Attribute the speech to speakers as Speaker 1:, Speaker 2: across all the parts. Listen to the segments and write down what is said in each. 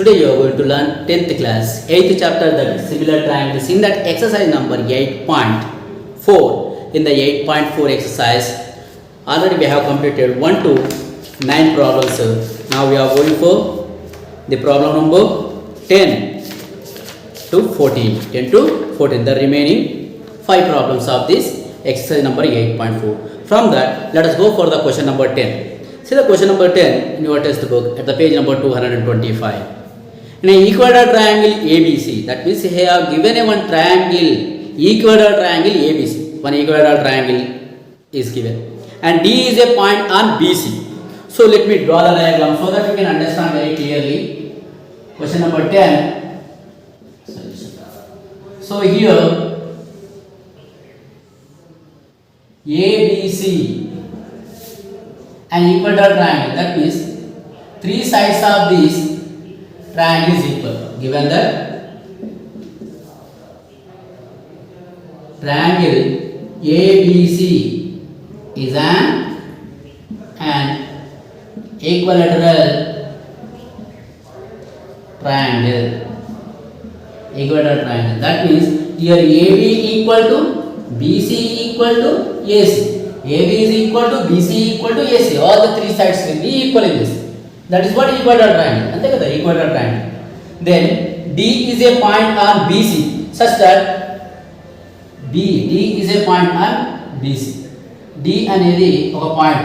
Speaker 1: Today you are going to learn 10th class 8th chapter, that is similar triangles. In that exercise number 8.4, in the 8.4 exercise already we have completed 1 to 9 problems. Now we are going for the problem number 10 to 14, 10 to 14, the remaining 5 problems of this exercise number 8.4. From that, let us go for the question number 10. See the question number 10 in your textbook at the page number 225. In an equilateral triangle ABC, that means here I have given a one triangle, equilateral triangle ABC. One equilateral triangle is given, and D is a point on BC. So let me draw the diagram so that you can understand very clearly. Question number 10. So here ABC, an equilateral triangle, that means three sides of this triangle is equal. Given that triangle ABC is an equilateral triangle. Equilateral triangle. That means here AB equal to BC equal to AC. AB is equal to BC equal to AC. All the three sides will be equal in this. That is what equilateral triangle. And take the equilateral triangle. Then D is a point on BC such that D is a point on BC. D అనేది ఒక point.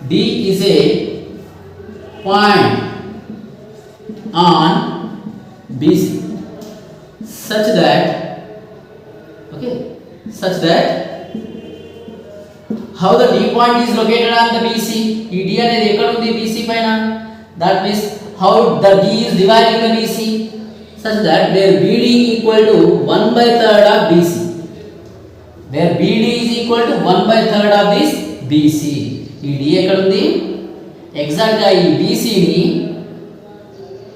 Speaker 1: D is a point on BC such that how the D point is located on the BC. ఈ D అనేది ఎక్కడ ఉంది BC పైన. That means how the D is dividing the BC such that where BD equal to 1/3 of BC. Where BD is equal to 1/3 of this BC. ఈ D ఎక్కడ ఉంది? Exact గా ఈ BC ని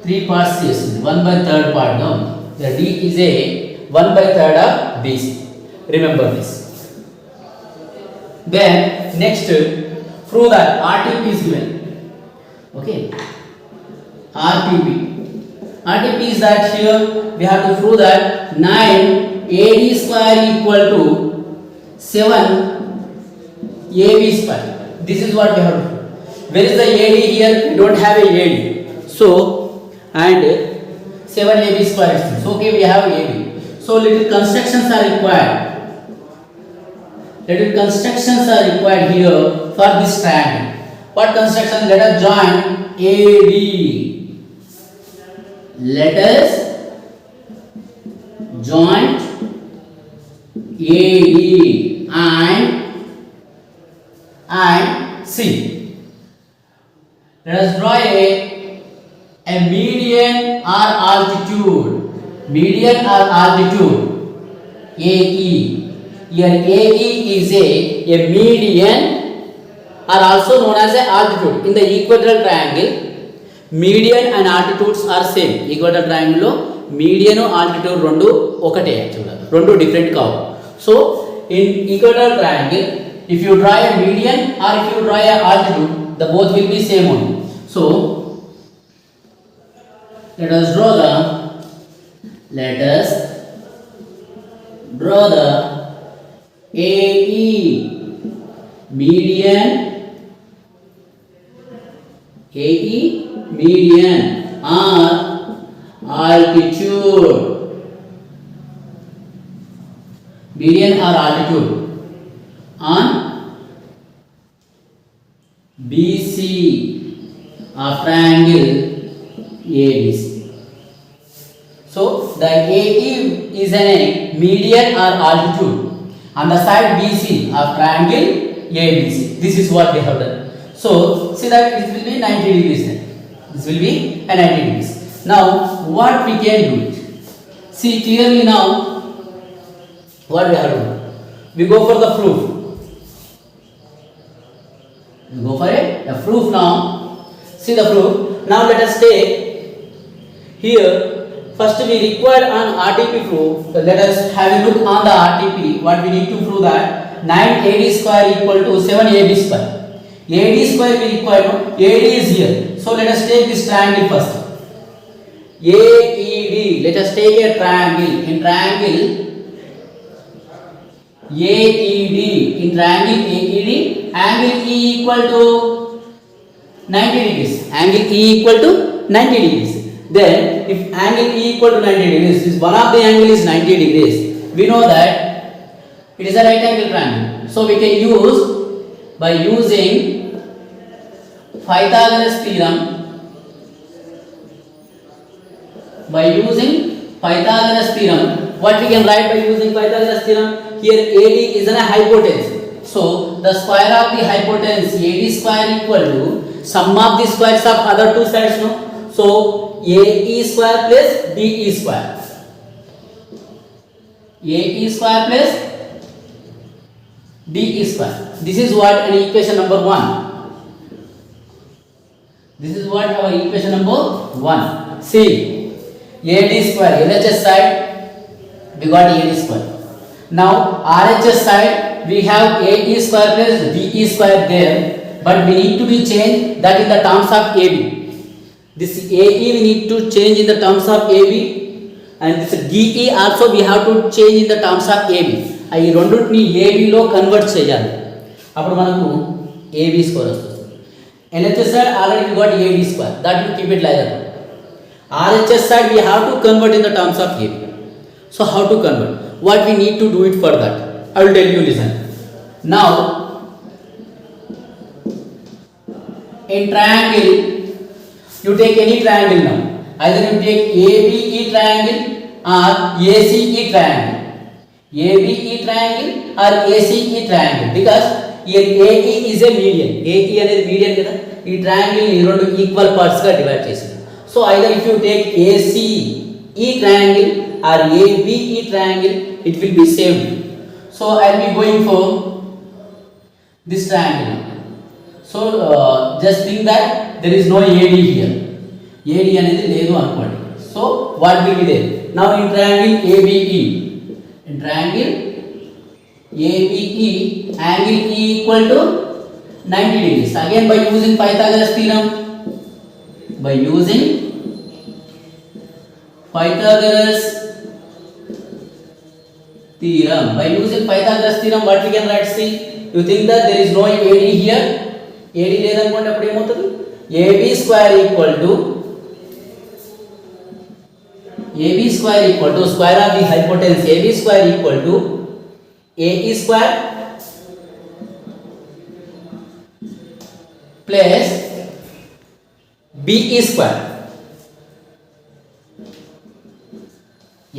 Speaker 1: 3 parts చేస్తుంది. 1/3 part గా ఉంది. The D is a 1/3 of BC. Remember this. Then next, prove that RTP is given. Okay, RTP is that here we have to prove that 9 AD square equal to 7 AB square. This is what we have to prove. Where is the AD here? We don't have a AD. So and 7 AB square. So okay, we have AD. So little constructions are required. Little constructions are required here for this triangle. What construction? Let us join AD. Let us join AD and C. Let us draw a median or altitude. Median or altitude AE. Here AE is a median are also known as a altitude. In the equilateral triangle, median and altitudes are same. Equilateral triangle lo median and altitude rendu okate actually. Rendu different kavu. So in equilateral triangle, if you draw a median or if you draw a altitude, the both will be same only. So let us draw the AE median or altitude. Median or altitude on BC of triangle ABC. So the AE is a median or altitude on the side BC of triangle ABC. This is what we have done. So see that it will be 90 degrees then. This will be a 90 degrees. Now what we can do it? See clearly now what we have to do. We go for the proof. We go for a proof now. See the proof. Now let us take here. First we require an RTP proof. So let us have a look on the RTP. What we need to prove that 9 AD square equal to 7 AB square. AD square we require. AD is here. So let us take this triangle first. AED. Let us take a triangle. In triangle AED, angle E equal to 90 degrees. Angle E equal to 90 degrees. Then, if angle E equal to 90 degrees, is one of the angle is 90 degrees. We know that it is a right angle triangle. So we can use by using Pythagoras theorem. What we can write by using Pythagoras theorem? Here AD is a hypotenuse. So the square of the hypotenuse AD square equal to sum of the squares of other two sides. No? So AE square plus DE square. AE square plus DE square. This is what an equation number 1. This is what our equation number 1. See, AD square, LHS side, we got AD square. Now, RHS side, we have AE square plus DE square there, but we need to be changed that in the terms of AB. This AE we need to change in the terms of AB, and this DE also we have to change in the terms of AB. I రెండుని AB లో convert చేయాలి. అప్పుడు మనకు AB square వస్తుంది. LHS side already we got AD square. That will keep it like that. RHS side we have to convert in the terms of AB. So how to convert? What we need to do it for that? I will tell you, listen. Now in triangle, you take any triangle now. Either you take ABE triangle or ACE triangle. ABE triangle or ACE triangle, because here AE is a median. AE అనేది median కదా. ఈ triangle ని రెండు equal parts గా divide చేసింది. So either if you take ACE triangle or ABE triangle, it will be same. So I will be going for this triangle. So just think that there is no AD here. AD అనేది లేదు అనుకోండి. So what will be there? Now in triangle ABE, in triangle ABE, angle E equal to 90 degrees. Again by using Pythagoras theorem. By using Pythagoras theorem, what we can write? See, you think that there is no AD here? AD లేదనుకోండి అప్పుడు ఏమవుతుంది? AB square equal to square of the hypotenuse AB square equal to AE square plus BE square.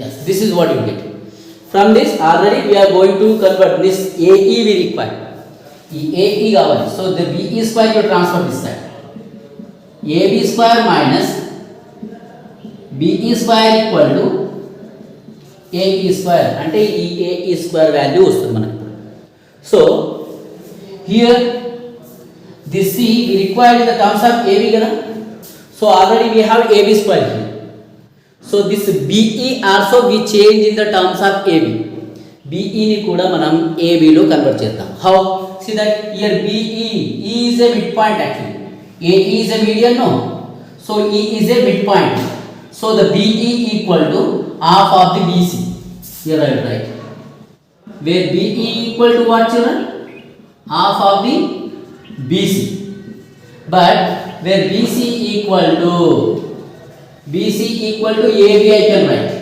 Speaker 1: Yes, this is what you get. From this already we are going to convert this AE we require. AE కావాలి. So the BE square you transfer this side. AB square minus BE square equal to AE square. అంటే ఈ AE square value వస్తుంది మనకు. So here this C we require in the terms of AB కదా. So already we have AB square here. So this BE also we change in the terms of AB. BE ni kuda manam AB lo convert chestam. How? See that here BE, E is a midpoint actually. AE is a median, no? So E is a midpoint. So the BE equal to half of the BC. Here I will write. Where BE equal to what, children? Half of the BC. But where BC equal to AB I can write.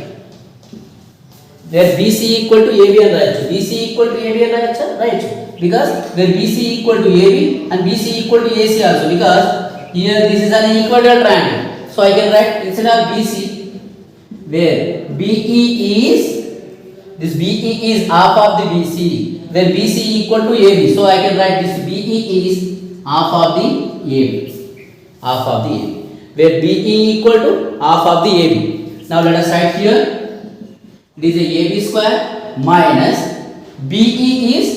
Speaker 1: Where BC equal to AB and write. BC equal to AB and write. Because where BC equal to AB and BC equal to AC also. Because here this is an equatorial triangle. So I can write instead of BC, where BE is half of the BC. Where BC equal to AB. So I can write this BE is half of the AB. Half of the AB. Where BE equal to half of the AB. Now let us write here. This is AB square minus BE is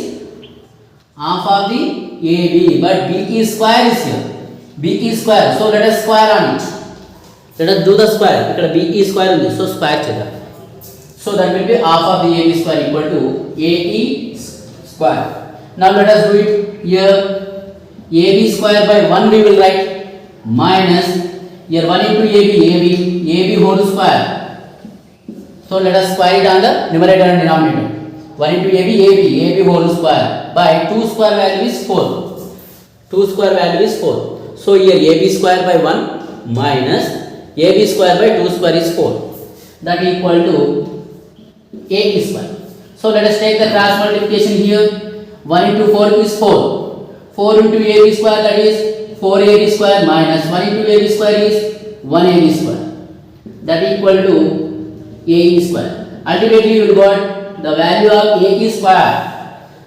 Speaker 1: half of the AB, but BE square is here. BE square. So let us square on it. Let us do the square. Ikkada BE square undi. So square cheda. So that will be half of the AB square equal to AE square. Now let us do it here. AB square by 1 we will write minus Here 1 into AB whole square. So let us square it on the numerator and denominator. 1 into AB whole square by 2 square value is 4. 2 square value is 4. So here AB square by 1 minus AB square by 2 square is 4. That equal to AB square. So let us take the cross multiplication here. 1 into 4 is 4. 4 into AB square, that is 4AB square, minus 1 into AB square is 1AB square. That equal to AE square. Ultimately you will got the value of AE square.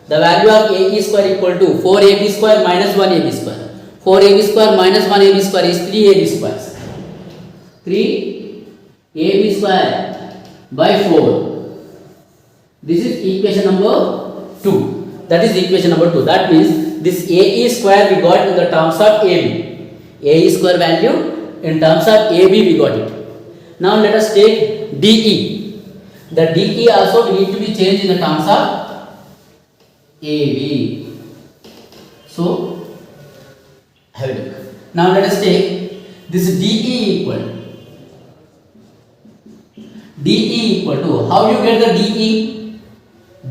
Speaker 1: The value of AE square equal to 4AB square minus 1AB square. 4AB square minus 1AB square is 3AB squares. 3AB square by 4. This is equation number 2. That is equation number 2. That means this AE square we got in the terms of AB. AE square value in terms of AB we got it. Now let us take DE. The DE also we need to be changed in the terms of AB. So have a look. Now let us take this DE equal to, how you get the DE?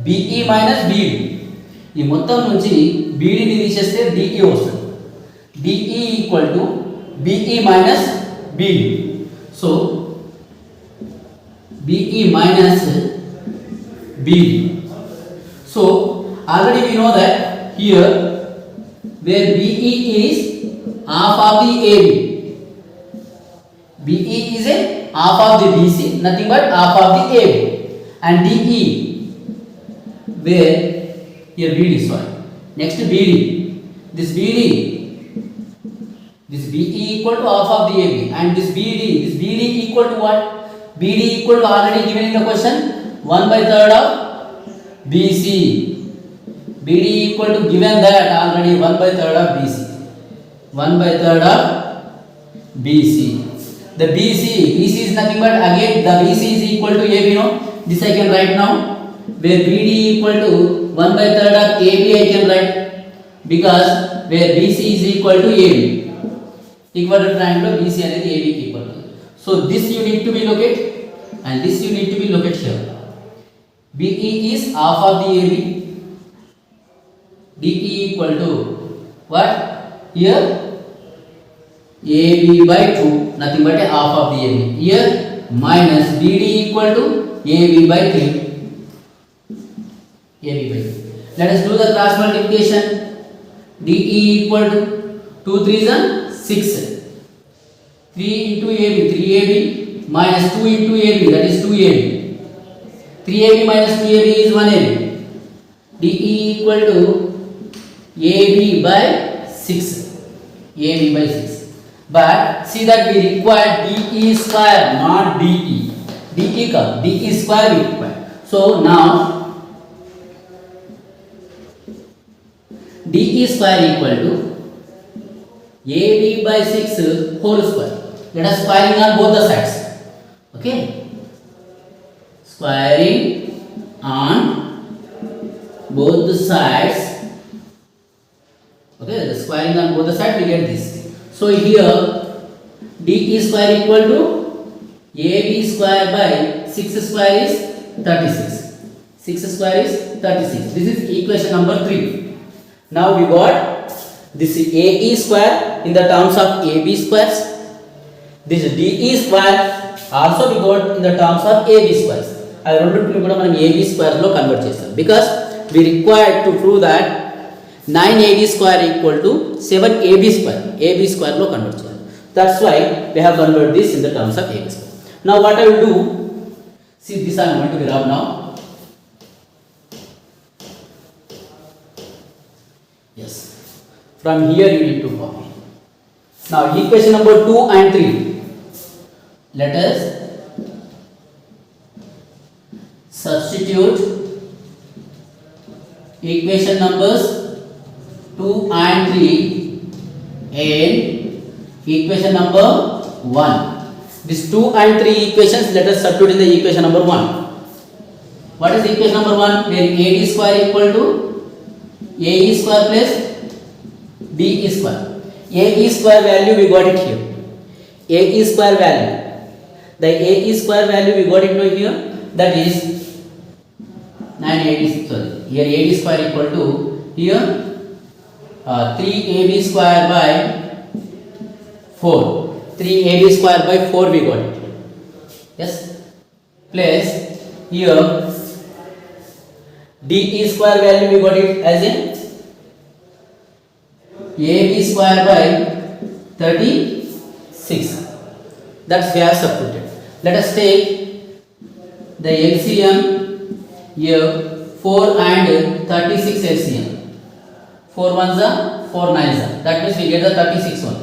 Speaker 1: BE minus BD. ఈ మొత్తం నుంచి BD ని తీసేస్తే DE వస్తుంది. DE equal to BE minus BD. So BE minus BD. So already we know that here where BE is half of the AB. BE is a half of the BC, nothing but half of the AB. And DE where here BD, sorry. Next BD. This BE equal to half of the AB, and this BD equal to what? BD equal to already given in the question 1/3 of BC. BD equal to given that already 1/3 of BC. 1/3 of BC. The BC is nothing but again the BC is equal to AB. No, this I can write now. Where BD equal to 1/3 of AB I can write, because where BC is equal to AB. Equilateral triangle BC and AB equal to. So this you need to be locate, and this you need to be locate here. BE is half of the AB. DE equal to what? Here AB by 2, nothing but a half of the AB. Here minus BD equal to AB by 3. AB by 3. Let us do the cross multiplication. DE equal to 2 3s are 6. 3 into AB, 3AB minus 2 into AB, that is 2AB. 3AB minus 2AB is 1AB. DE equal to AB by 6. AB by 6. But see that we require DE square, not DE. DE square we require. So now DE square equal to AB by 6 whole square. Let us squaring on both the sides. Okay. Squaring on both the sides. Okay. The squaring on both the sides we get this. So here DE square equal to AB square by 6 square is 36. 6 square is 36. This is equation number 3. Now we got this AE square in the terms of AB squares. This DE square also we got in the terms of AB squares. I రెండింటిని కూడా మనం AB square లో convert చేస్తాం, because we required to prove that 9AD square equal to 7AB square. AB square లో convert చేయాలి. That's why we have converted this in the terms of AB square. Now what I will do, see this I am going to be rub now. Yes, from here you need to copy. Now equation number 2 and 3, let us substitute equation numbers 2 and 3 in equation number 1. These 2 and 3 equations let us substitute in the equation number 1. What is equation number 1? Where AD square equal to AE square plus DE square. AE square value we got it here. AE square value. The AE square value we got it now here, that is 980, sorry, here AD square equal to here 3AB square by 4. 3AB square by 4 we got it. Yes. Plus here DE square value we got it as in AB square by 36. That's we have substituted. Let us take the LCM here 4 and 36 LCM. 4 ones are 4 nines are. That means we get the 36 one.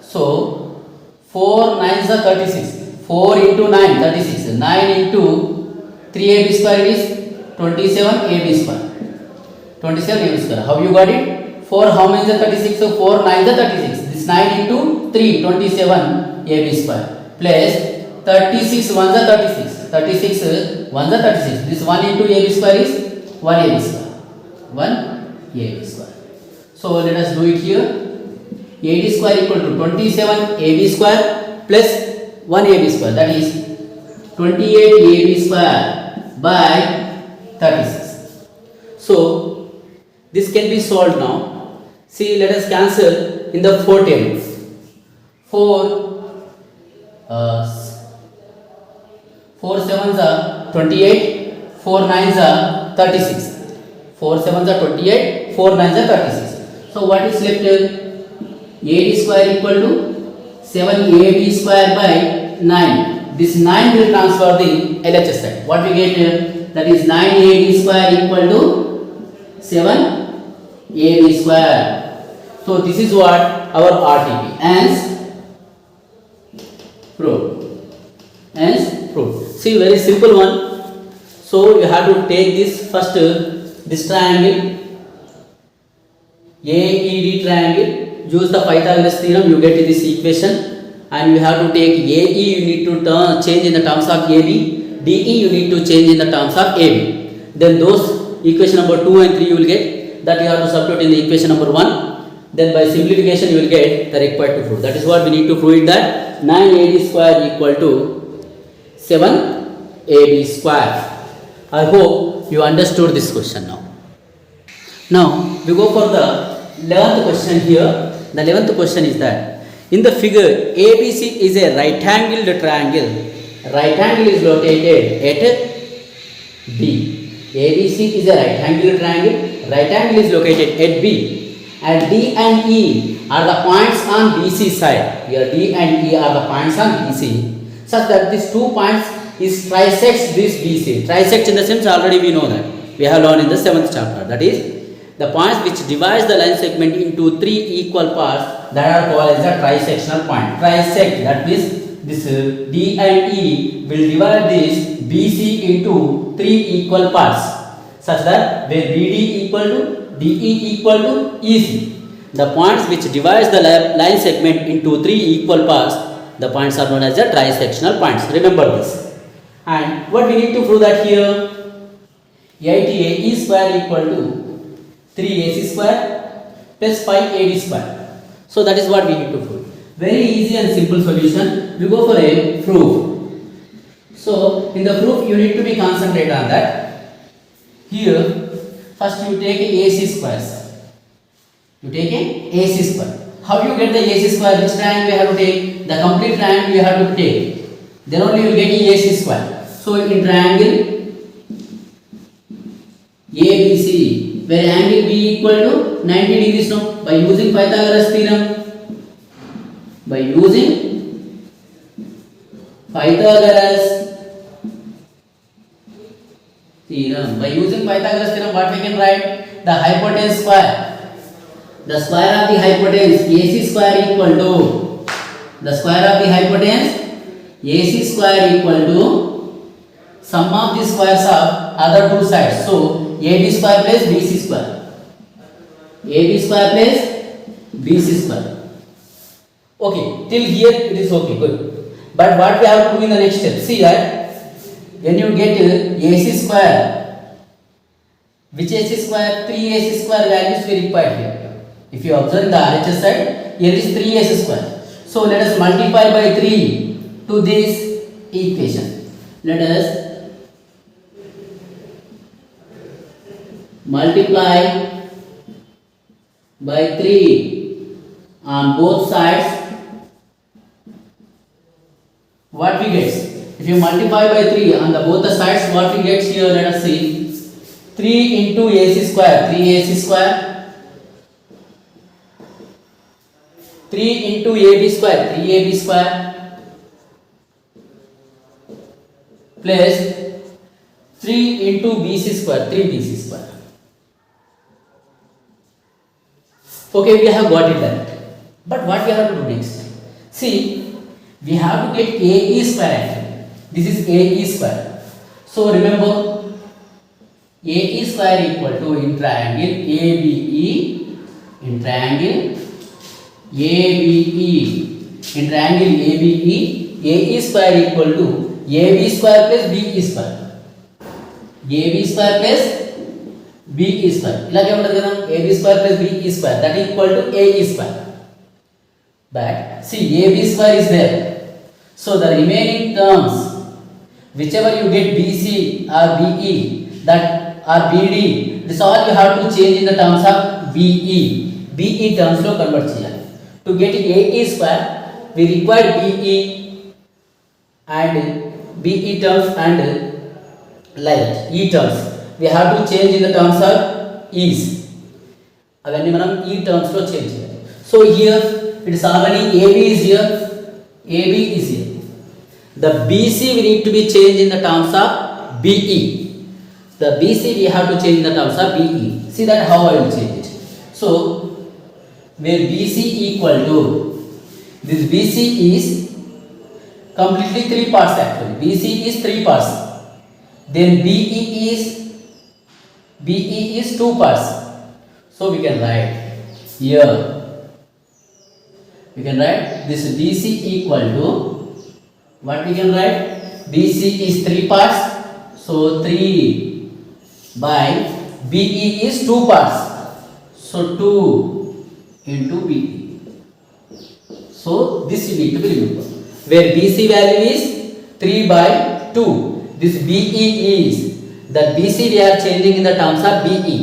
Speaker 1: So 4 nines are 36. 4 into 9 36. 9 into 3AB square is 27 AB square. 27 AB square. How you got it? 4 how many is 36? So 4 9 is 36. This 9 into 3 27 AB square plus 36 1 is 36. 36 1 is 36. This 1 into AB square is 1 AB square. 1 AB square. So let us do it here. AD square equal to 27 AB square plus 1 AB square, that is 28 AB square by 36. So this can be solved now. See, let us cancel in the 4 tables. 4 sevens are 28, 4 nines are 36. 4 sevens are 28, 4 nines are 36. So what is left here? AD square equal to 7AB square by 9. This 9 will transfer the LHS side. What we get here? That is 9AD square equal to 7AB square. So this is what our RTP. Hence proved. Hence proved. See, very simple one. So you have to take this first, this triangle, AED triangle. Use the Pythagoras theorem, you get this equation, and you have to take AE, you need to change in the terms of AB, DE you need to change in the terms of AB. Then those equation number 2 and 3 you will get, that you have to substitute in the equation number 1. Then by simplification you will get the required to prove. That is what we need to prove it, that 9AD square equal to 7AB square. I hope you understood this question now. Now we go for the 11th question here. The 11th question is that in the figure ABC is a right angled triangle. Right angle is located at B. ABC is a right angled triangle. Right angle is located at B. And D and E are the points on BC side. Here D and E are the points on BC, such that these 2 points is trisects this BC. Trisect in the sense already we know that. We have learned in the 7th chapter. That is, the points which divides the line segment into 3 equal parts, that are called as a trisectional point. Trisect, that means this D and E will divide this BC into 3 equal parts, such that where BD equal to DE equal to EC. The points which divides the line segment into 3 equal parts, the points are known as the trisectional points. Remember this. And what we need to prove that here? 8AE square equal to 3AC square plus 5AD square. So that is what we need to prove. Very easy and simple solution. We go for a proof. So in the proof you need to be concentrated on that. Here first you take a AC squares. You take a AC square. How you get the AC square? Which triangle you have to take? The complete triangle you have to take. Then only you will get the AC square. So in triangle ABC, where angle B equal to 90 degrees now, by using Pythagoras theorem. By using Pythagoras theorem. By using Pythagoras theorem, what we can write? The hypotenuse square. The square of the hypotenuse AC square equal to the square of the hypotenuse AC square equal to sum of the squares of other two sides. So AB square plus BC square. AB square plus BC square. Okay, till here it is okay, good. But what we have to do in the next step? See that when you get AC square, which AC square? 3AC square values we require here. If you observe the RHS side, here is 3AC square. So let us multiply by 3 to this equation. Let us multiply by 3 on both sides. What we get? If you multiply by 3 on the both the sides, what we get here? Let us see. 3 into AC square, 3AC square. 3 into AB square, 3AB square. Plus 3 into BC square, 3BC square. Okay, we have got it that. But what we have to do next? See, we have to get AE square actually. This is AE square. So remember, AE square equal to in triangle ABE, in triangle ABE, in triangle ABE, AE square equal to AB square plus BE square. AB square plus BE square. ఇలాగే ఉంటుంది కదా, AB square plus BE square, that equal to AE square. But see, AB square is there. So the remaining terms, whichever you get BC or BE, that or BD, this all you have to change in the terms of BE. BE terms లో convert చేయాలి. To get AE square, we require BE and BE terms and like that. E terms we have to change in the terms of E's. అవన్నీ మనం E terms లో change చేయాలి. So here it is already AB is here, AB is here. The BC we need to be changed in the terms of BE. The BC we have to change in the terms of BE. See that how I will change it. So where BC equal to, this BC is completely 3 parts actually. BC is 3 parts. Then BE is 2 parts. So we can write here. We can write this BC equal to, what we can write? BC is 3 parts. So 3 by BE is 2 parts. So 2 into BE. So this you need to be remembered. Where BC value is 3 by 2. This BE is, that BC we are changing in the terms of BE.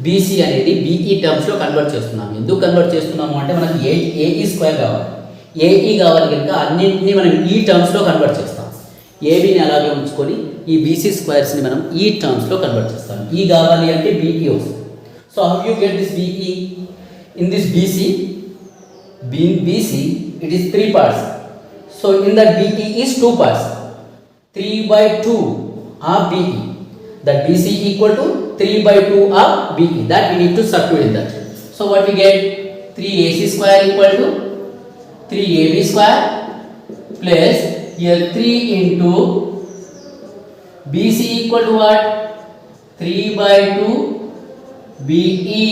Speaker 1: BC అనేది BE terms లో convert చేస్తున్నాం. ఎందుకు convert చేస్తున్నాము అంటే మనకి AE square కావాలి. AE కావాలి కనుక అన్నింటినీ మనం ఈ టర్మ్స్ లో కన్వర్ట్ చేస్తాం. ABని అలాగే ఉంచుకొని ఈ BC స్క్వేర్స్ ని మనం ఈ టర్మ్స్ లో కన్వర్ట్ చేస్తాం. E కావాలి అంటే BE వస్తుంది. So how you get this BE? In this BC, being BC, it is 3 parts. So in that BE is 2 parts. 3 by 2 of BE. That BC equal to 3 by 2 of BE. That we need to substitute in that. So what we get? 3AC square equal to 3AB square plus here 3 into BC equal to what? 3 by 2 BE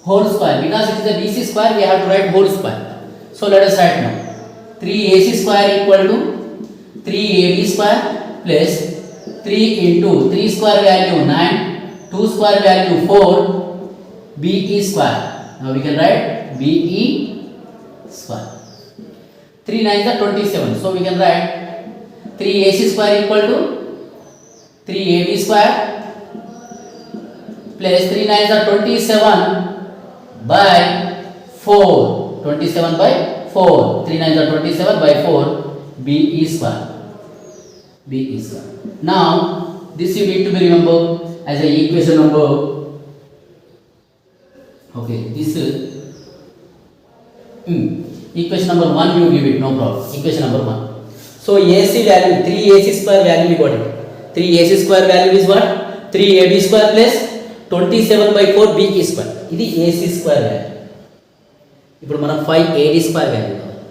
Speaker 1: whole square. Because it is a BC square, we have to write whole square. So let us write now. 3AC square equal to 3AB square plus 3 into 3 square value 9, 2 square value 4, BE square. Now we can write BE square. 3 9s are 27. So we can write 3AC square equal to 3AB square plus 3 9s are 27 by 4. 27 by 4. 3 9s are 27 by 4. BE square. BE square. Now this you need to be remember as a equation number. Okay, this equation number 1 you give it, no problem. Equation number 1. So AC value, 3AC square value we got it. 3AC square value is what? 3AB square plus 27 by 4 BE square. ఇది AC square value. ఇప్పుడు మనం 5AD square value కావాలి.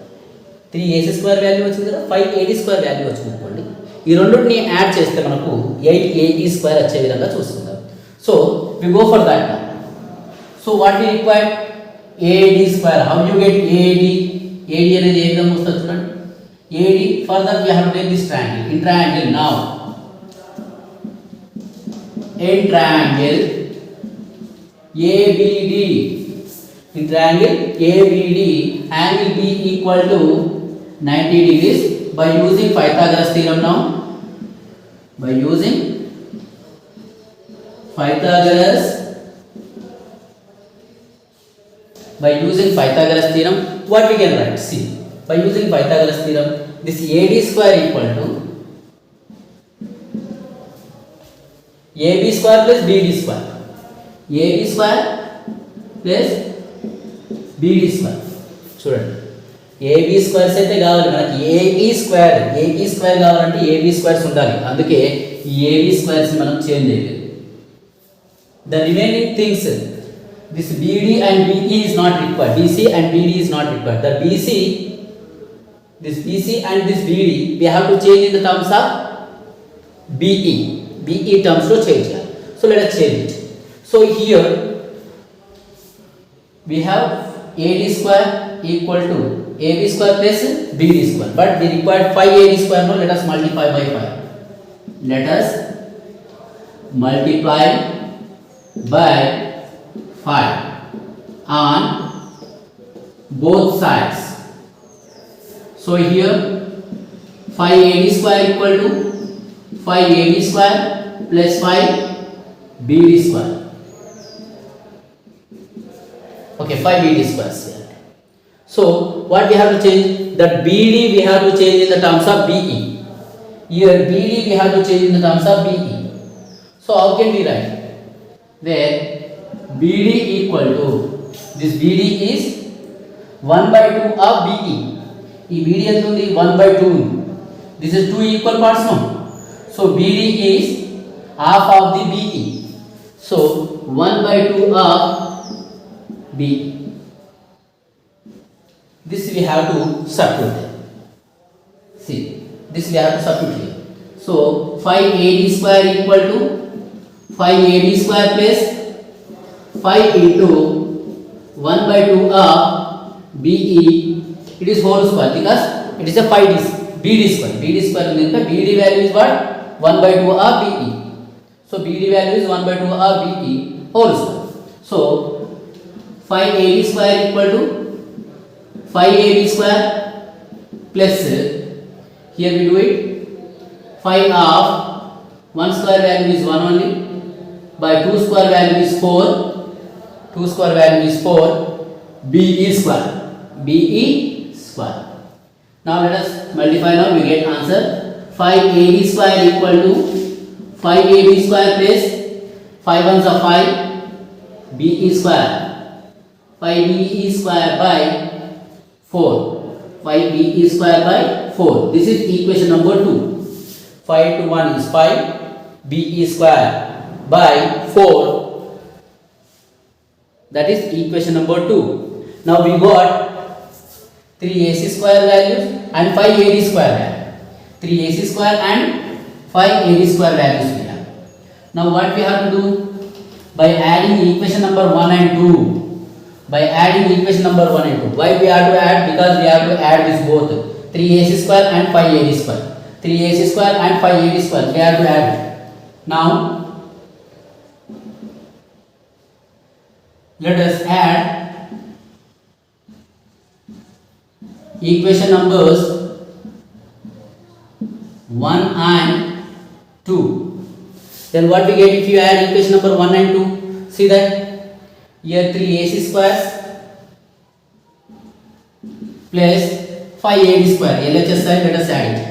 Speaker 1: 3AC square value వచ్చింది కదా, 5AD square value వచ్చింది అనుకోండి. ఈ రెండింటిని యాడ్ చేస్తే మనకు 8AE square వచ్చే విధంగా చూసుకుందాం. So we go for that now. So what we require? AD square. How you get AD? AD అనేది ఏ విధంగా వస్తుంది చూడండి. AD, for that we have to take this triangle. In triangle now. In triangle ABD, In triangle ABD, angle B equal to 90 degrees by using Pythagoras theorem now. By using Pythagoras theorem, what we can write? See, by using Pythagoras theorem, this AD square equal to AB square plus BD square. AB square plus BD square. చూడండి, AB squares అయితే కావాలి మనకి, AE square కావాలంటే AB squares ఉండాలి. అందుకే ఈ AB squares మనం change చేయలేదు. The remaining things, this BD and BE is not required. BC and BD is not required. The BC and this BD we have to change in the terms of BE terms to change. So let us change it. So here we have AD square equal to AB square plus BD square, but we required 5 AD square. Now let us multiply by 5. Let us multiply by 5 on both sides. So here 5 AD square equal to 5 AD square plus 5 BD square. Okay, 5 BD squares. So what we have to change? That BD we have to change in the terms of BE. Here BD we have to change in the terms of BE. So how can we write? Where BD equal to, this BD is 1 by 2 of BE. This BD is 1 by 2. This is 2 equal parts now. So BD is half of the BE. So 1 by 2 of BE. This we have to substitute. See, this we have to substitute here. So 5 AD square equal to 5 AD square plus 5 into 1 by 2 of BE. It is whole square because it is a 5 BD square. BD square means the BD value is what? 1 by 2 of BE. So BD value is 1 by 2 of BE whole square. So 5 AD square equal to 5 AD square plus, here we do it, 5 of 1 square value is 1 only, by 2 square value is 4, 2 square value is 4, BE square. Now let us multiply. Now we get answer 5 AD square equal to 5 AD square plus 5 ones are 5 BE square, 5 BE square by 4, 5 BE square by 4. This is equation number 2. 5 to 1 is 5 BE square by 4. That is equation number 2. Now we got 3 AC square values and 5 AD square value. 3 AC square and 5 AD square values we have. Now what we have to do? By adding equation number 1 and 2. By adding equation number 1 and 2. Why we have to add? Because we have to add this both. 3 AC square and 5 AD square. 3 AC square and 5 AD square. We have to add it. Now let us add equation numbers 1 and 2. Then what we get if you add equation number 1 and 2? See that here 3 AC squares plus 5 AD square. LHS side, let us add it.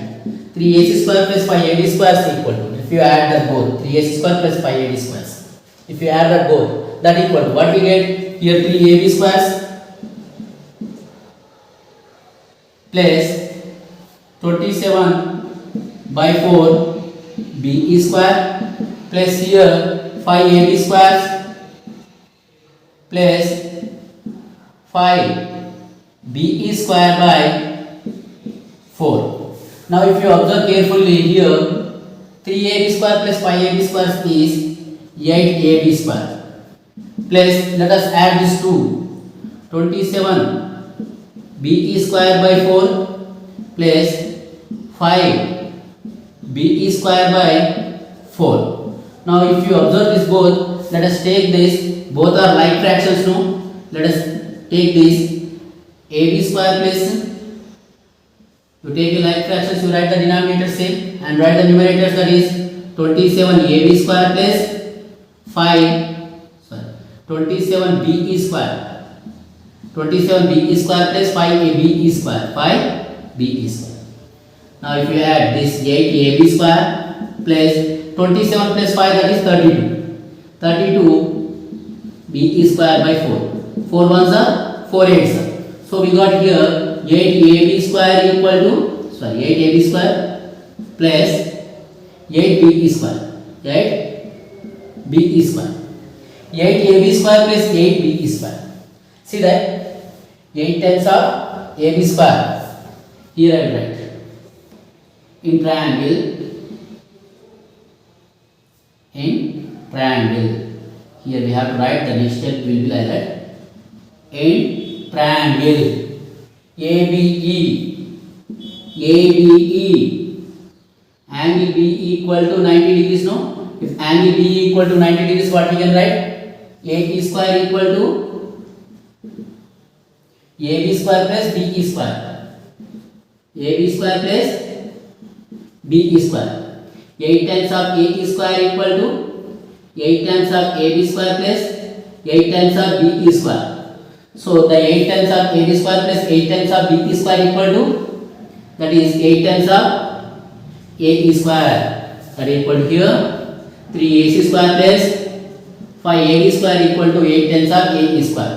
Speaker 1: 3 AC square plus 5 AD squares equal to, if you add that both, 3 AC square plus 5 AD squares. If you add that both, that equal to what we get here? 3 AB squares plus 27 by 4 BE square plus here 5 AB squares plus 5 BE square by 4. Now if you observe carefully here, 3 AB square plus 5 AB square is 8 AB square plus, let us add this 2, 27 BE square by 4 plus 5 BE square by 4. Now if you observe this both, let us take this, both are like fractions now. Let us take this AB square plus, you take a like fractions, you write the denominator same and write the numerators, that is 27AB square plus 27BE square. 27BE square plus 5ABE square. 5BE square. Now if you add this 8AB square plus 27 plus 5, that is 32. 32BE square by 4. 4 ones are 4 8s are. So we got here 8AB square equal to 8AB square plus 8BE square. 8BE square. 8AB square plus 8BE square. See that 8 times of AB square. Here I will write in triangle. Here we have to write, the next step will be like that. In triangle ABE, angle B equal to 90 degrees. No, if angle B equal to 90 degrees, what we can write? AB square equal to AB square plus BE square. AB square plus BE square. 8 times of AE square equal to 8 times of AB square plus 8 times of BE square. So the 8 times of AB square plus 8 times of BE square equal to, that is 8 times of AE square, that is equal to here 3AC square plus 5AD square equal to 8 times of AE square.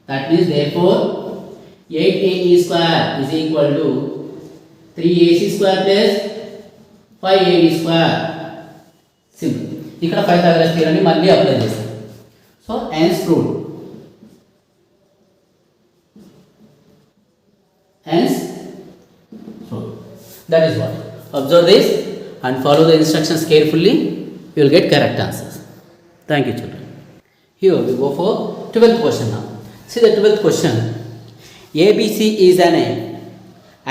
Speaker 1: That means therefore 8AE square is equal to 3AC square plus 5AD square. Simple. ఇక్కడ Pythagoras theorem ని మళ్ళీ apply చేస్తాం. So hence proved. Hence proved. That is what. Observe this and follow the instructions carefully. You will get correct answers. Thank you, children. Here we go for 12th question now. See the 12th question. ABC is an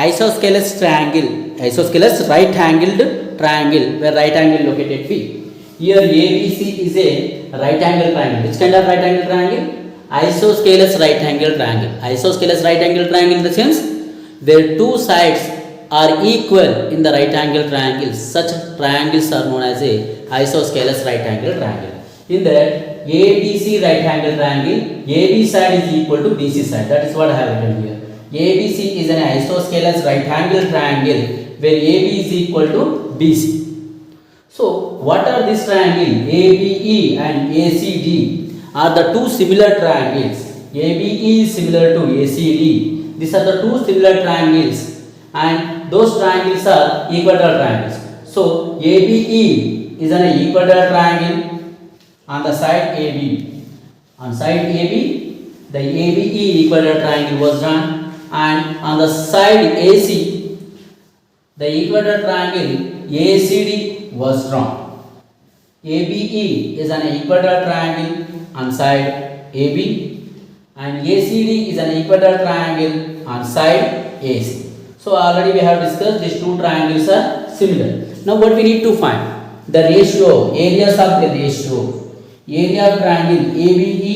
Speaker 1: isosceles triangle, isosceles right-angled triangle where right angle located B. Here ABC is a right angle triangle. Which kind of right angle triangle? Isosceles right angle triangle. Isosceles right angle triangle in the sense where two sides are equal in the right angle triangle. Such triangles are known as a isosceles right angle triangle. In that ABC right angle triangle, AB side is equal to BC side. That is what I have written here. ABC is an isosceles right angle triangle where AB is equal to BC. So what are these triangles? ABE and ACD are the two similar triangles. ABE is similar to ACD. These are the two similar triangles and those triangles are equilateral triangles. So ABE is an equilateral triangle on the side AB. On side AB, the ABE equilateral triangle was drawn, and on the side AC, the equilateral triangle ACD was drawn. ABE is an equilateral triangle on side AB, and ACD is an equilateral triangle on side AC. So already we have discussed these two triangles are similar. Now what we need to find? The ratio, areas of the ratio. Area of triangle ABE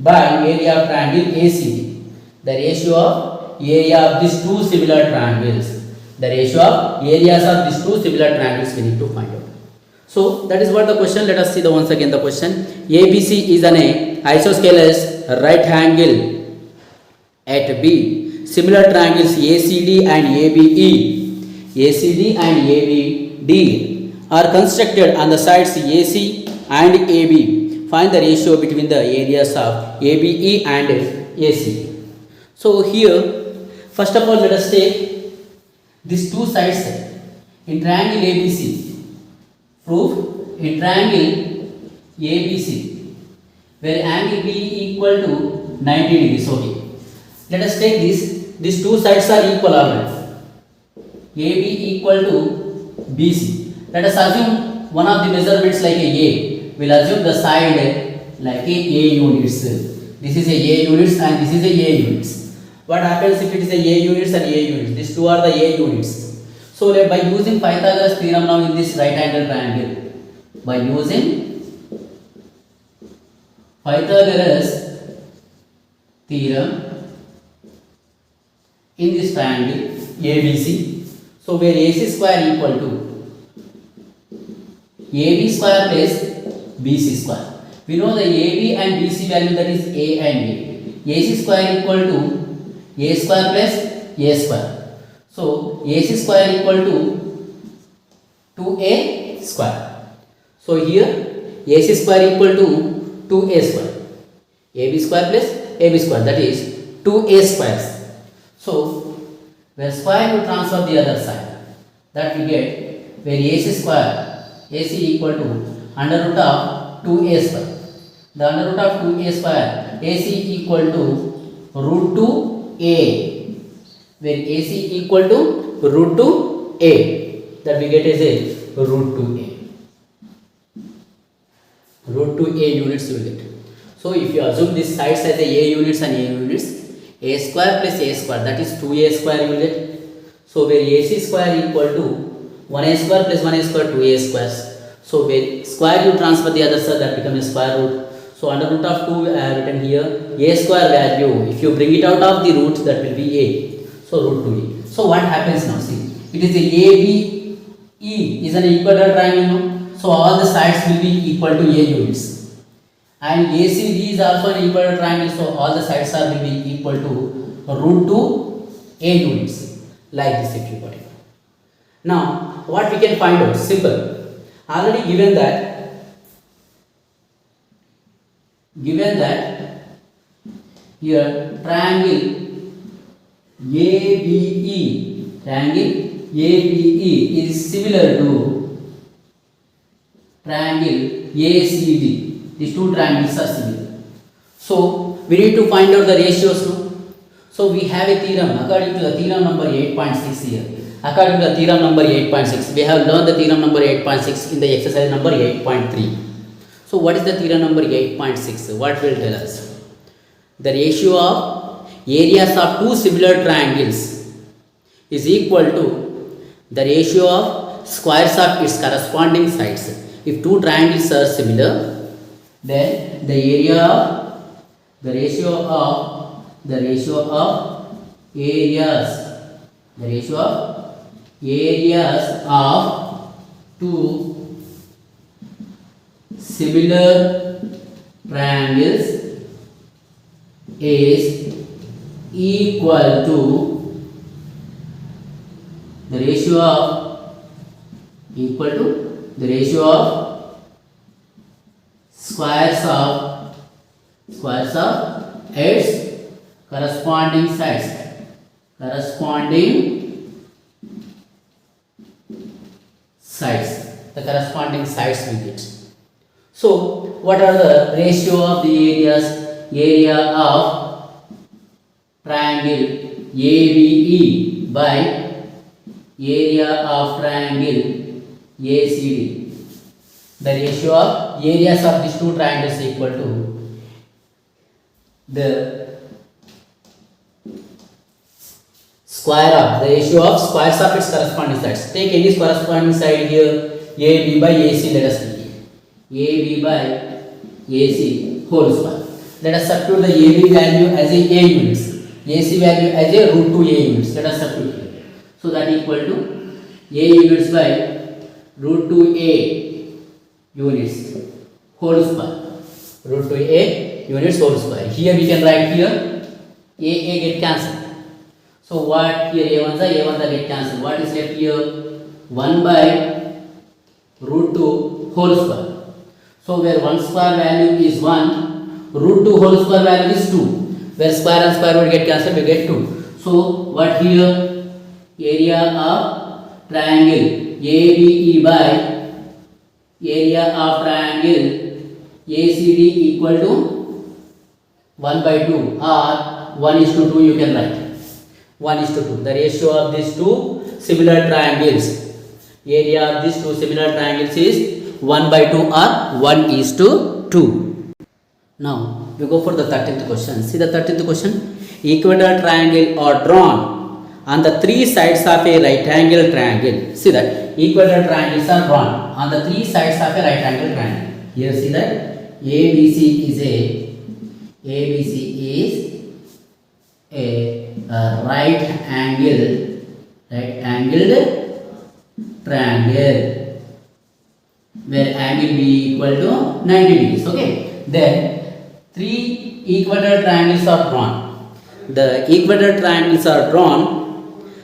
Speaker 1: by area of triangle ACD. The ratio of area of these two similar triangles. The ratio of areas of these two similar triangles we need to find out. So that is what the question. Let us see the once again the question. ABC is an isosceles right angle at B. Similar triangles ACD and ABE. ACD and ABD are constructed on the sides AC and AB. Find the ratio between the areas of ABE and AC. So here, first of all, let us take these two sides in triangle ABC. Proof in triangle ABC, where angle B equal to 90 degrees. Okay. Let us take this. These two sides are equal already. AB equal to BC. Let us assume one of the measurements like a A. We'll assume the side like a units. This is a A units and this is a A units. What happens if it is a A units and A units? These two are the A units. So by using Pythagoras theorem now in this right angle triangle, by using Pythagoras theorem in this triangle ABC. So where AC square equal to AB square plus BC square. We know the AB and BC value, that is A and B. AC square equal to A square plus A square. So AC square equal to 2A square. So here AC square equal to 2A square. AB square plus AB square, that is 2A squares. So where square you transfer the other side, that we get where AC square, AC equal to under root of 2A square. The under root of 2A square, AC equal to root 2A, where AC equal to root 2A, that we get as a root 2A. Root 2A units you will get. So if you assume this sides as a units and A units, A square plus A square, that is 2A square you will get. So where AC square equal to 1A square plus 1A square, 2A squares. So where square you transfer the other side, that becomes a square root. So under root of 2 I have written here A square value, if you bring it out of the root, that will be A. So root 2A. So what happens now? See, it is a ABE is an equatorial triangle. So all the sides will be equal to A units. And ACD is also an equatorial triangle. So all the sides are will be equal to root 2A units. Like this if you got it. Now what we can find out? Simple. Already given that here triangle ABE is similar to triangle ACD. These two triangles are similar. So we need to find out the ratios now. So we have a theorem according to the theorem number 8.6 here. According to the theorem number 8.6, we have learned the theorem number 8.6 in the exercise number 8.3. So what is the theorem number 8.6? What will tell us? The ratio of areas of two similar triangles is equal to the ratio of squares of its corresponding sides. If two triangles are similar, then the ratio of areas of two similar triangles is equal to the ratio of squares of its corresponding sides. The corresponding sides with it. So what are the ratio of the area of triangle ABE by area of triangle ACD? The ratio of areas of these two triangles is equal to the ratio of squares of its corresponding sides. Take any corresponding side here, AB by AC, let us take it. AB by AC whole square. Let us substitute the AB value as a units, AC value as a root 2A units. Let us substitute here. So that equal to A units by root 2A units whole square. Root 2A units whole square. Here we can write here A get cancelled. So what here A1 get cancelled. What is left here? 1 by root 2 whole square. So where 1 square value is 1, root 2 whole square value is 2. Where square and square would get cancelled, we get 2. So what here? Area of triangle ABE by area of triangle ACD equal to 1 by 2 or 1:2 you can write. 1:2. The ratio of these two similar triangles, area of these two similar triangles is 1/2 or 1:2. Now we go for the 13th question. See the 13th question. Equilateral triangle are drawn on the three sides of a right angle triangle. See that equilateral triangles are drawn on the three sides of a right angle triangle. Here see that ABC is a right angled triangle where angle be equal to 90 degrees. Okay, then three equator triangles are drawn. The equator triangles are drawn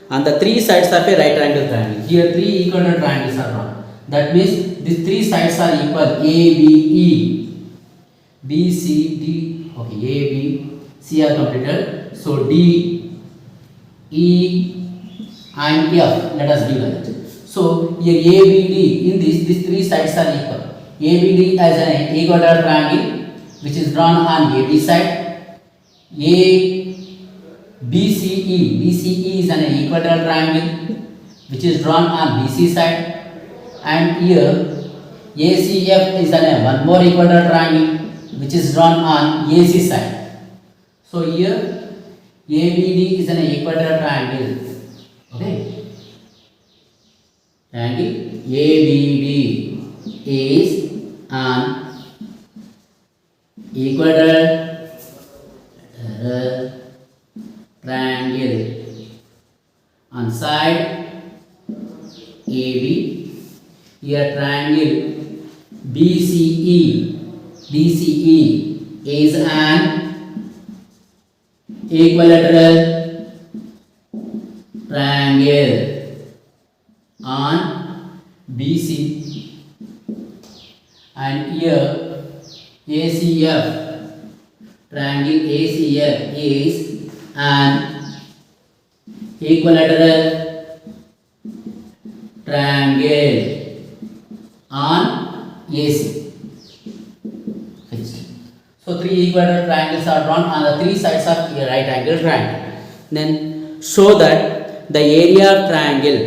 Speaker 1: on the three sides of a right angle triangle. Here three equator triangles are drawn. That means these three sides are equal. A, B, E, B, C, D. Okay, A, B, C are completed. So D, E, and F. Let us give that. So here A, B, D, in these three sides are equal. A, B, D as an equator triangle which is drawn on AB side. A, BCE is an equator triangle which is drawn on BC side, and here ACF is an one more equator triangle which is drawn on AC side. So here ABD is an equator triangle. Okay, triangle ABD is an equator triangle on side AB. Here triangle BCE is an equilateral triangle on BC, and here ACF triangle ACF is an equilateral triangle on AC. So three equator triangles are drawn on the three sides of a right angle triangle. Then show that the area of triangle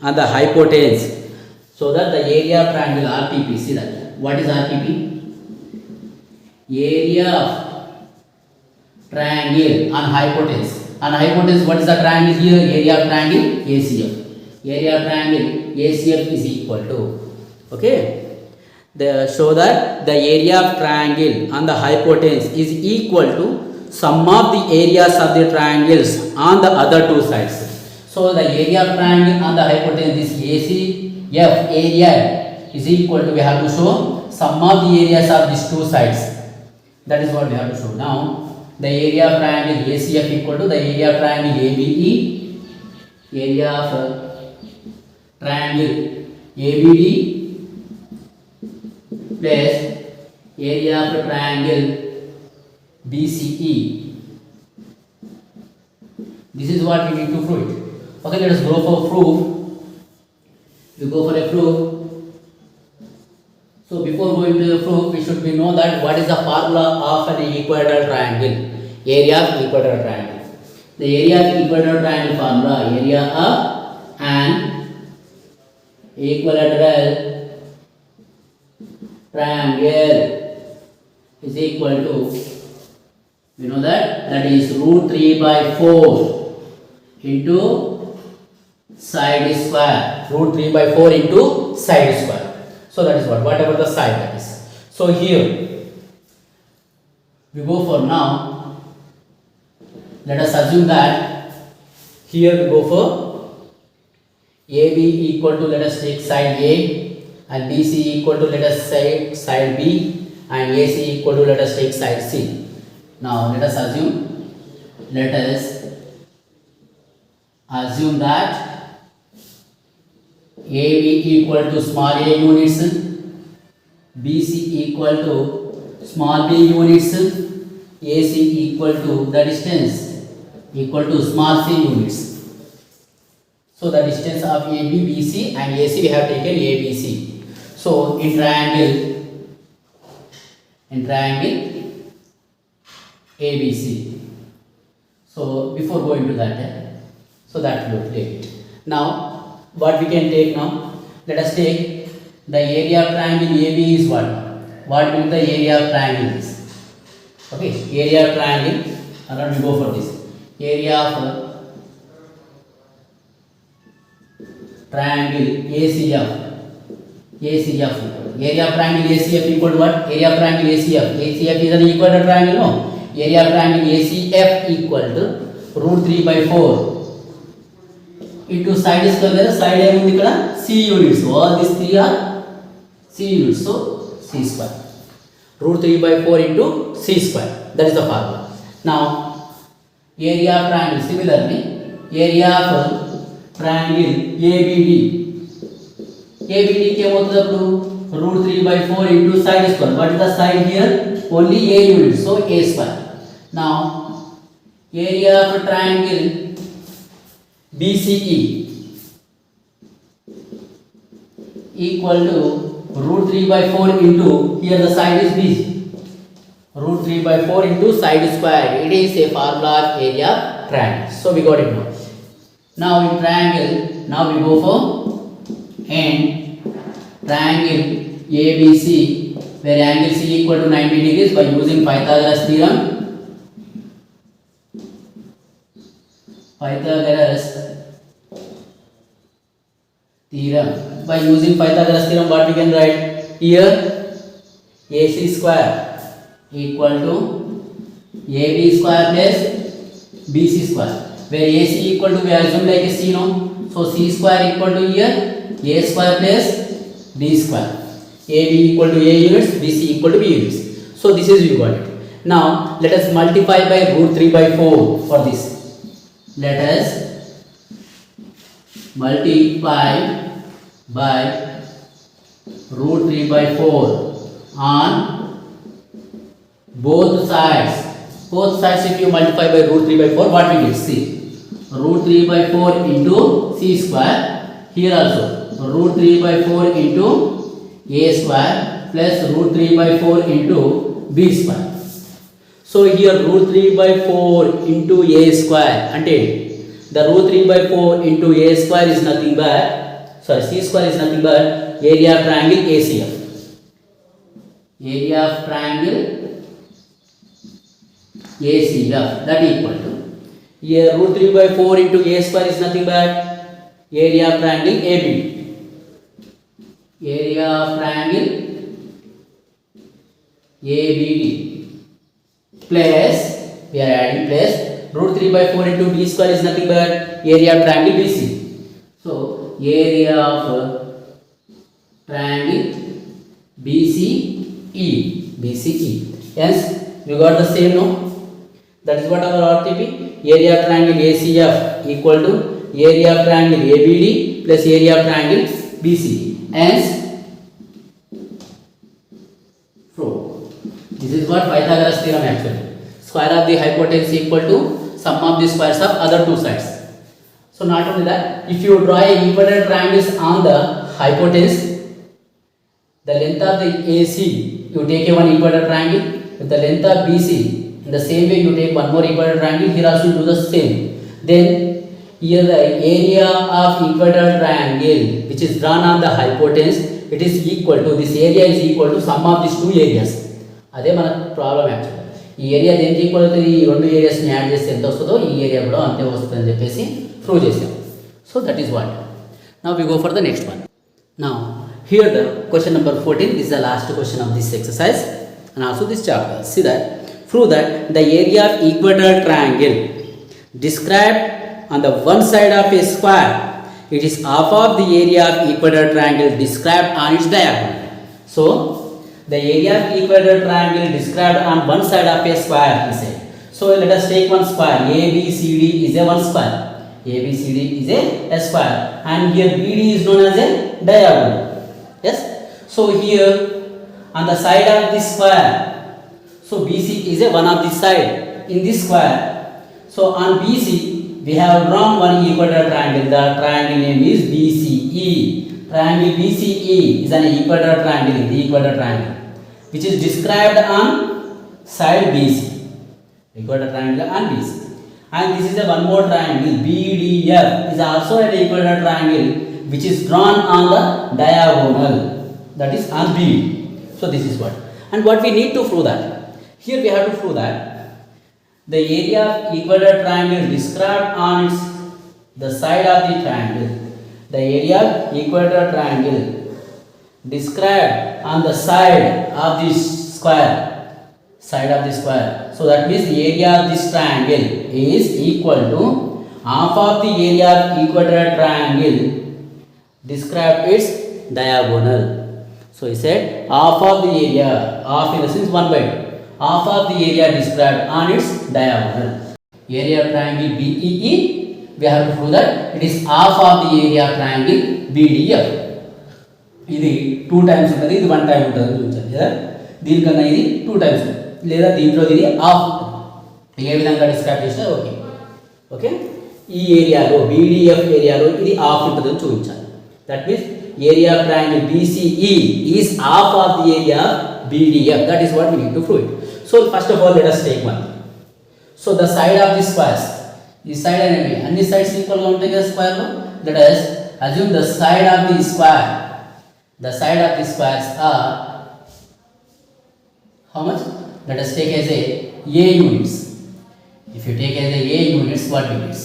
Speaker 1: and the hypotenuse. So that the area of triangle RTP. See that. What is RTP? Area of triangle on hypotenuse. On hypotenuse, what is the triangle here? Area of triangle ACF. Area of triangle ACF is equal to. Okay. Show that the area of triangle on the hypotenuse is equal to sum of the areas of the triangles on the other two sides. So the area of triangle on the hypotenuse, this ACF area is equal to, we have to show sum of the areas of these two sides. That is what we have to show. Now the area of triangle ACF equal to the area of triangle ABE, area of triangle ABD plus area of triangle BCE. This is what we need to prove it. Okay, let us go for proof. We go for a proof. So before going to the proof, we should be know that what is the formula of an equilateral triangle. Area of equilateral triangle. The area of equilateral triangle formula, area of an equilateral triangle is equal to, you know that is root 3 by 4 into side square. Root 3 by 4 into side square. So that is whatever the side that is. So here we go for now. Let us assume that here we go for AB equal to, let us take side A, and BC equal to, let us say side B, and AC equal to, let us take side C. Now let us assume that AB equal to small a units, BC equal to small b units, AC equal to the distance equal to small c units. So the distance of AB, BC and AC we have taken ABC. So in triangle ABC. So before going to that, so that we will take it. Now what we can take now? Let us take the area of triangle AB is what? What will the area of triangle is? Okay, area of triangle. Let me go for this. Area of triangle ACF. Area of triangle ACF equal to what? Area of triangle ACF. ACF is an equator triangle, no? Area of triangle ACF equal to root 3 by 4 into side square there side ఏముంది ఇక్కడ c units, all these three are c units, so c square, root 3 by 4 into c square, that is the formula. Now area of triangle, similarly area of triangle ABD కి ఏమవుతుంది అప్పుడు root 3 by 4 into side square, what is the side here, only a unit, so a square. Now area of triangle BCE equal to root 3 by 4 into, here the side is B, root 3 by 4 into side square, it is a formula of area of triangle, so we got it now. Now in triangle, now we go for and triangle ABC where angle C equal to 90 degrees by using Pythagoras theorem. By using Pythagoras theorem, what we can write here, AC square equal to AB square plus BC square, where AC equal to, we assume like a C, no, so C square equal to here A square plus B square, AB equal to A units, BC equal to B units, so this is we got it. Now let us multiply by root 3 by 4 for this. Let us multiply by root 3 by 4 on both sides. Both sides if you multiply by root 3 by 4, what we get? See, root 3 by 4 into c square, here also root 3 by 4 into a square plus root 3 by 4 into b square. So here root 3 by 4 into a square, ante the root 3 by 4 into a square is nothing but, sorry, c square is nothing but area of triangle ACF. Area of triangle ACF, that equal to, here root 3 by 4 into a square is nothing but area of triangle ABD. Area of triangle ABD plus, we are adding plus, root 3 by 4 into b square is nothing but area of triangle BC. So area of triangle BCE. Yes, we got the same, no? That is what our RTP. Area of triangle ACF equal to area of triangle ABD plus area of triangle BC. Hence, so this is what Pythagoras theorem actually. Square of the hypotenuse equal to sum of the squares of other two sides. So not only that, if you draw a equilateral triangles on the hypotenuse, the length of the AC, you take a one equilateral triangle, with the length of BC, in the same way you take one more equilateral triangle, here also you do the same. Then here the area of equilateral triangle which is drawn on the hypotenuse, it is equal to, this area is equal to sum of these two areas. అదే మన problem actual. ఈ area దేనికి equal అవుతుంది, ఈ రెండు ఏరియాస్ని add చేస్తే ఎంత వస్తుందో ఈ ఏరియా కూడా అంతే వస్తుంది అని చెప్పేసి ప్రూవ్ చేసాం. So that is what. Now we go for the next one. Now here the question number 14 is the last question of this exercise and also this chapter. See that, prove that the area of equilateral triangle described on the one side of a square, it is half of the area of equilateral triangle described on its diagonal. So the area of equilateral triangle described on one side of a square, he said. So let us take one square. ABCD is a one square. ABCD is a square, and here BD is known as a diagonal. Yes. So here on the side of this square, so BC is a one of the side in this square. So on BC we have drawn one equilateral triangle. The triangle name is BCE. Triangle BCE is an equilateral triangle, the equilateral triangle, which is described on side BC. Equilateral triangle on BC. And this is a one more triangle, BDF is also an equilateral triangle which is drawn on the diagonal, that is on B. So this is what. And what we need to prove that? Here we have to prove that the area of equilateral triangle described on its the side of the triangle. The area of equilateral triangle described on the side of this square. side of the square. So that means the area of this triangle is equal to half of the area of equilateral triangle described its diagonal. So he said half of the area, half in the sense 1/2, half of the area described on its diagonal. Area of triangle BEE, we have to prove that it is half of the area of triangle BDF. ఇది 2 times ఉంటుంది, ఇది 1 time ఉంటుంది చూపించాలి కదా. దీనికన్నా ఇది 2 times లేదా దీంట్లో ఇది హాఫ్ ఉంటుంది. ఏ విధంగా డిస్క్రైబ్ చేసినా ఓకే. ఓకే, ఈ ఏరియాలో బీడీఎఫ్ ఏరియాలో ఇది హాఫ్ ఉంటుందని చూపించాలి. That means area of triangle BCE is half of the area of BDF. That is what we need to prove it. So first of all let us take one. So the side of the squares, this side అనేవి అన్ని sides equal గా ఉంటాయి కదా square లో. Let us assume the side of the square, the side of the squares are how much? Let us take as a units. If you take as a units, what units?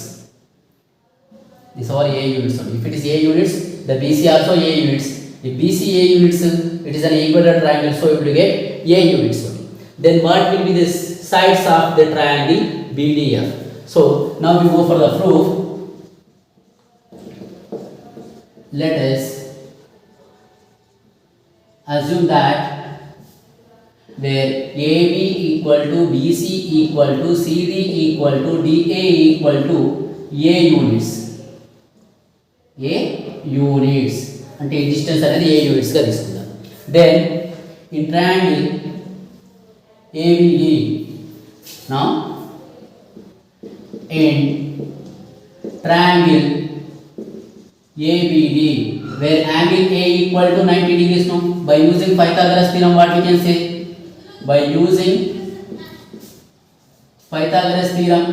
Speaker 1: These are A units only. If it is A units, the BC also A units. If BC A units, it is an equilateral triangle, so you will get A units only. Then what will be the sides of the triangle BDF? So now we go for the proof. Let us assume that where AB equal to BC equal to CD equal to DA equal to A units. A units అంటే ఈ distance అనేది ఏ units గా తీసుకుందాం. Then in triangle ABD, now in triangle ABD where angle A equal to 90 degrees, no, by using Pythagoras theorem what we can say, by using Pythagoras theorem,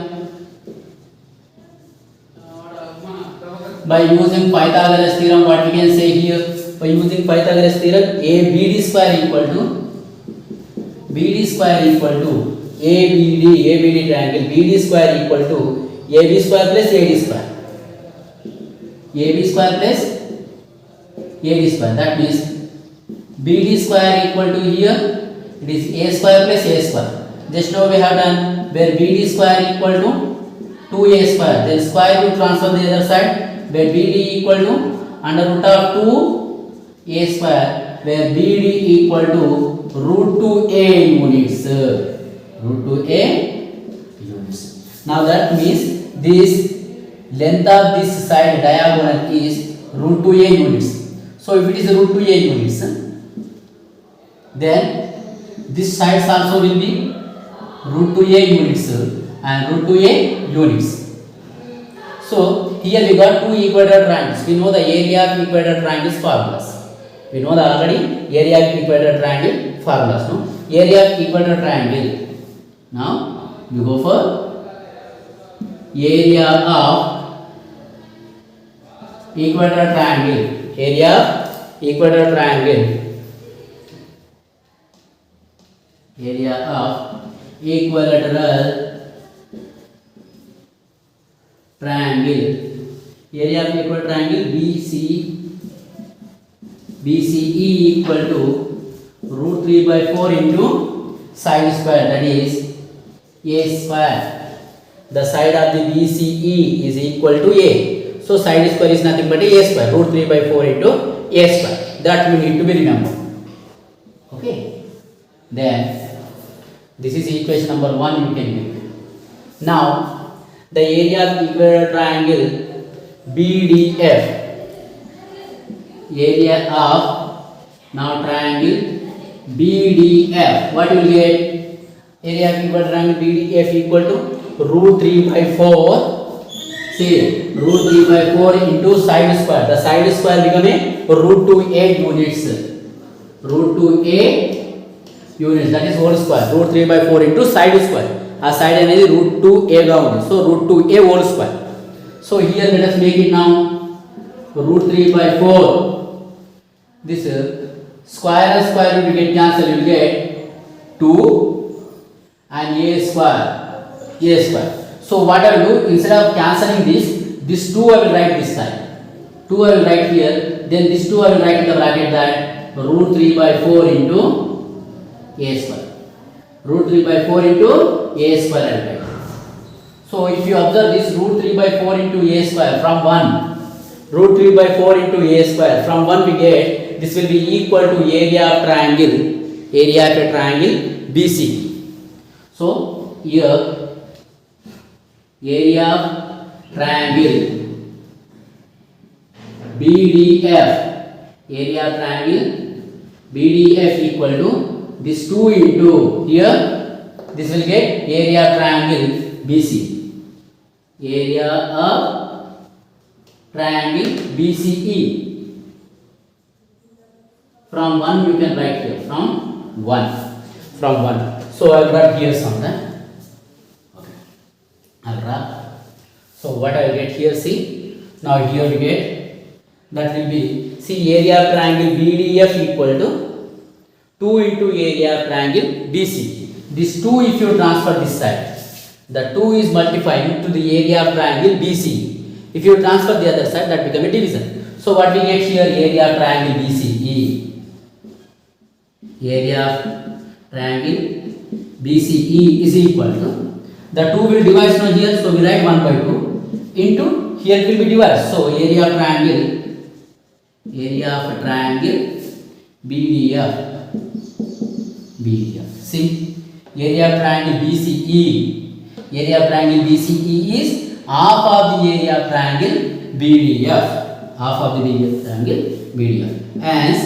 Speaker 1: by using Pythagoras theorem what we can say here, by using Pythagoras theorem ABD square equal to ABD triangle BD square equal to AB square plus AD square, AB square plus AD square. That means BD square equal to here it is A square plus A square. Just now we have done where BD square equal to 2A square, then square root transfer the other side, where BD equal to under root of 2A square, where BD equal to root 2A units. Root 2A units. Now that means this length of this side diagonal is root 2A units. So if it is root 2A units, then this sides also will be root 2A units and root 2A units. So here we got two equilateral triangles. We know the area of equilateral triangles formulas. We know the already area of equilateral triangle formulas. No, area of equilateral triangle. Now we go for area of equilateral triangle. Area of equilateral triangle. Area of equilateral triangle. Area of equilateral triangle BCE equal to root 3/4 into side square, that is A square. The side of the BCE is equal to A. So side square is nothing but A square. Root 3/4 into A square. That we need to be remembered. Okay. Then this is equation number 1 you can make. Now the area of equilateral triangle BDF, area of now triangle BDF, what you will get? Area of equilateral triangle BDF equal to root 3/4. See, root 3/4 into side square. The side square become a root 2A units. Root 2A units, that is whole square. Root 3/4 into side square. ఆ side అనేది route 2A గా ఉంది. So root 2A whole square. So here let us make it now root 3/4. This square and square will get cancelled. You will get 2 and A square. So what I will do, instead of cancelling this 2 I will write this side. 2 I will write here. Then this 2 I will write in the bracket that root 3/4 into A square. root 3 by 4 into a square I'll write. So if you observe this root 3 by 4 into a square from 1, root 3 by 4 into a square from 1 we get this will be equal to area of a triangle BC. So here area of triangle BDF equal to this 2 into here this will get area of triangle BC. Area of triangle BCE. From 1 you can write here. From 1. So I will write here something. Okay. I will write. So what I will get here, see. Now here we get that will be, see, area of triangle BDF equal to 2 into area of triangle BC. This 2 if you transfer this side. The 2 is multiplying to the area of triangle BC. If you transfer the other side, that becomes a division. So what we get here, area of triangle BCE. Area of triangle BCE is equal to, the 2 will divide from here, so we write 1 by 2 into here it will be divided. So area of triangle BDF. See, area of triangle BCE. Area of triangle BCE is half of the area of triangle BDF. Half of the area of triangle BDF. Hence,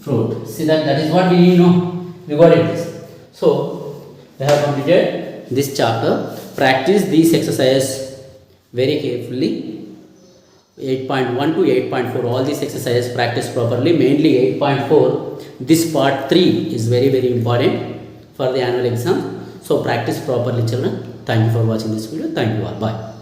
Speaker 1: fruit. See that is what we need to know. We got it. So, we have completed this chapter. Practice these exercises very carefully. 8.1 to 8.4, all these exercises practice properly. Mainly 8.4. This part 3 is very important for the annual exam. So practice properly, children. Thank you for watching this video. Thank you all. Bye.